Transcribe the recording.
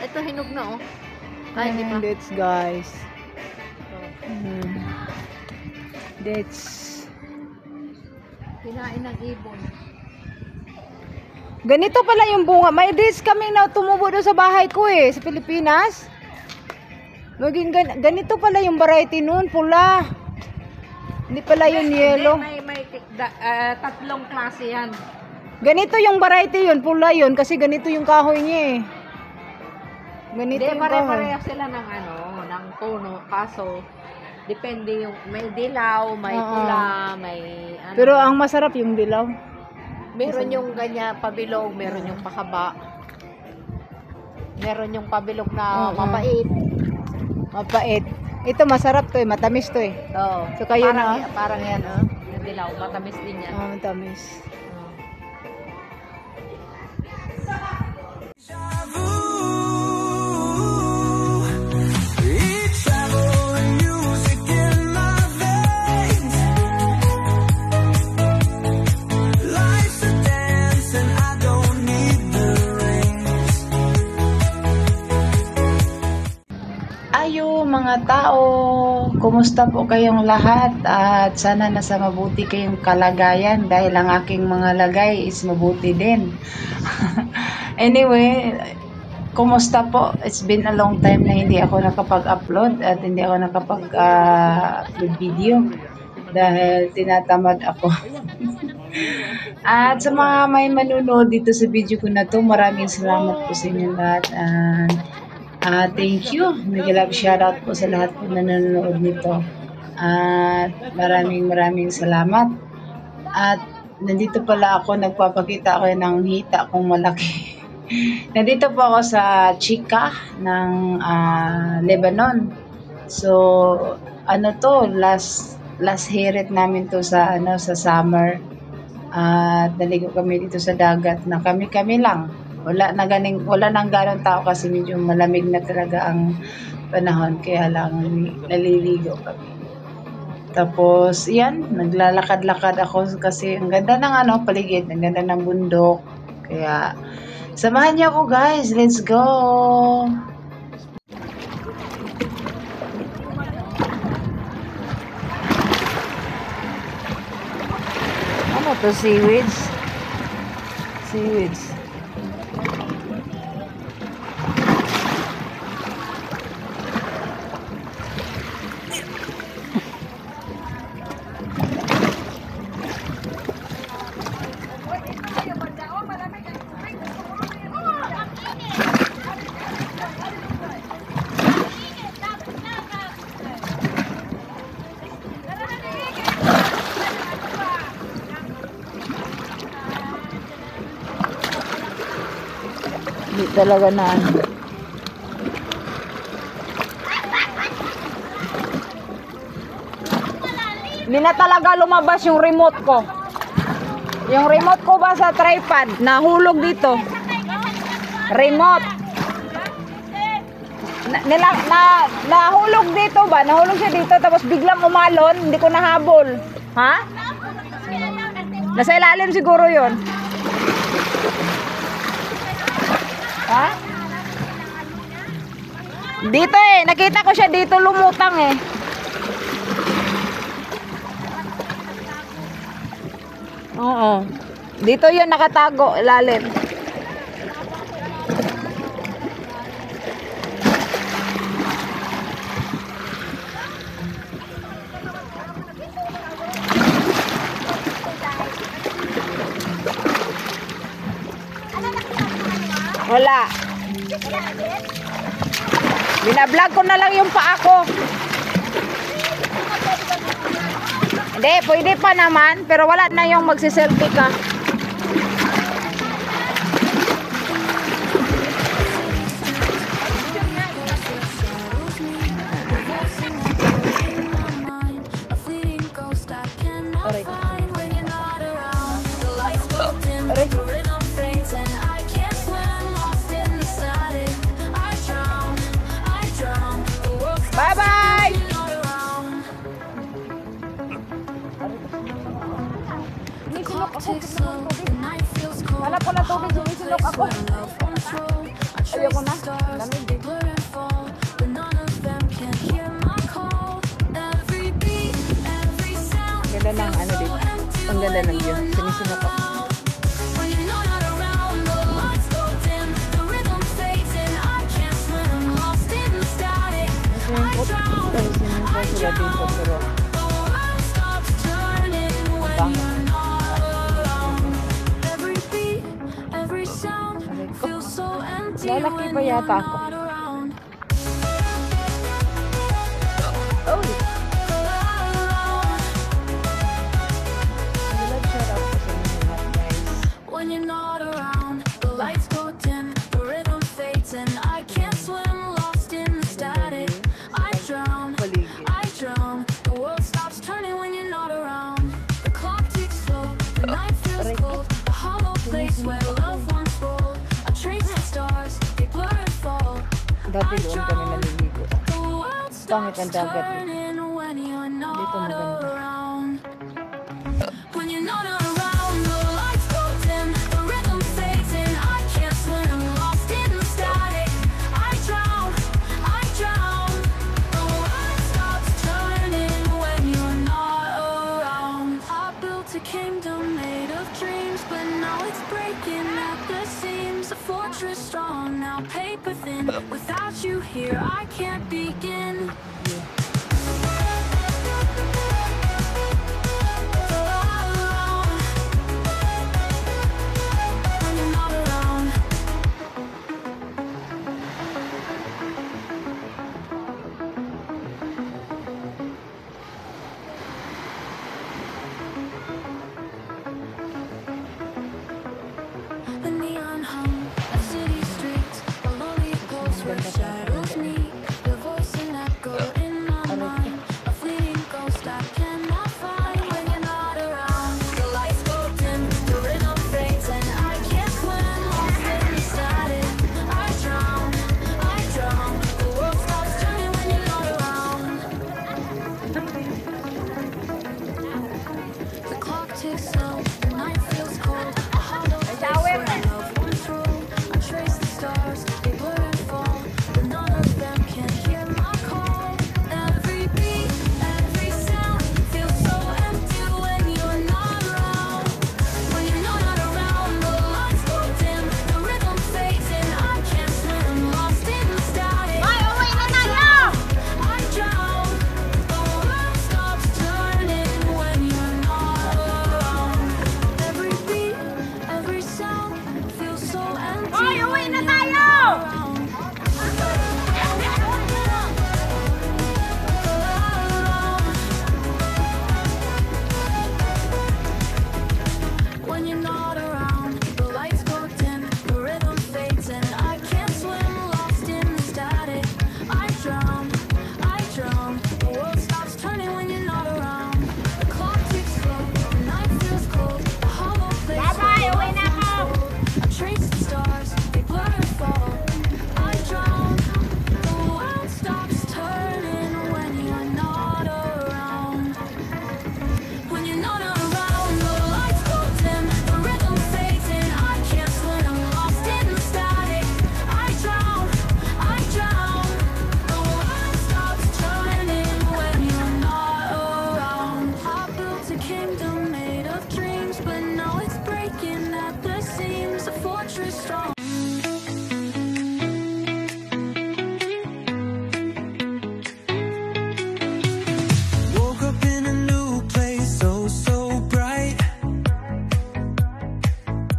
ito hinog na oh. Ay, di ba? Dates guys. Dates. Kinain ng ibon. Ganito pala yung bunga. May dates kami na tumubo doon sa bahay ko eh, sa Pilipinas. Maging ganito pala yung variety noon, pula. Hindi pala yung yellow. May tatlong klase yan. Ganito yung variety yun, pula yun, kasi ganito yung kahoy niya eh. Ganito yung kahoy. Pare-pareho sila ng ng puno. Kaso, depende yung may dilaw, may pula, may ano. Pero ang masarap yung dilaw. Meron yung ganyan pabilog, meron yung pakaba. Meron yung pabilog na mapait. Mapait. Ito masarap to eh, matamis to eh. Oo. So kayo Parang yan yung dilaw, matamis din yan. Matamis. Ayo mga tao, kumusta po kayong lahat at sana nasa mabuti kayong kalagayan dahil ang aking mga lagay is mabuti din. Anyway, kumusta po? It's been a long time na hindi ako nakapag-upload at hindi ako nakapag-upload video dahil tinatamad ako. At sa mga may manunood dito sa video ko na to, maraming salamat po sa inyo lahat. Thank you. Nag-love shoutout po sa lahat po na nanonood nito. At maraming salamat. At nandito pala ako, nagpapakita ako ng hita kong malaki. Nandito po ako sa Chika ng Lebanon. So, last hirit namin to sa sa summer. At naligo kami dito sa dagat na kami lang. Wala nang ganong tao kasi medyo malamig na talaga ang panahon kaya lang naliligo kami. Tapos yan, naglalakad-lakad ako kasi ang ganda ng paligid, ang ganda ng bundok. Kaya samahan niyo ako guys, let's go. Ano to, seaweeds? Seaweeds. Hindi talaga na Hindi na talaga lumabas yung remote ko. Yung remote ko ba sa tripod, nahulog dito. Remote. Nahulog dito ba? Nahulog siya dito tapos biglang umalon, hindi ko nahabol. Ha? Nasa ilalim siguro yun. Ha? Dito eh, nakita ko siya dito lumutang eh. Oo. Dito yun nakatago, ilalim. Wala. Binablog ko na lang yung paa ko. Hindi, pwede pa naman. Pero wala na yung magsiselfie ka. Bye-bye! ganda ng ano dito. Ang ganda ng view. Sinisinap ako. When you're not around, the lights go dim, the rhythm fades in, I can't swim, lost in the static. I drown, I drown. The world stops turning when you're not around. Every beat, every sound feels so empty Lalaki when pa you're yata ako. not around. Oh! When you're not around, the lights go dim, the rhythm fades and I can't swim, lost in the static. I drown, I drown. The world stops turning when you're not around. The clock ticks slow, the night feels cold, a hollow place where love once rolled. A trace of stars, they blur and fall. Dati doon kami naliligo. The world Pangit stops ang dagat eh. turning when you're not Dito maganda. around. When you're not around, the lights go dim, the rhythm fades in, I can't swim, lost in the static. I drown, I drown. The world stops turning when you're not around. I built a kingdom made of dreams, but now it's breaking at the seams. A fortress strong, now paper thin. Without you here, I can't begin. When you're not around. The neon hum of city streets, a lonely ghost where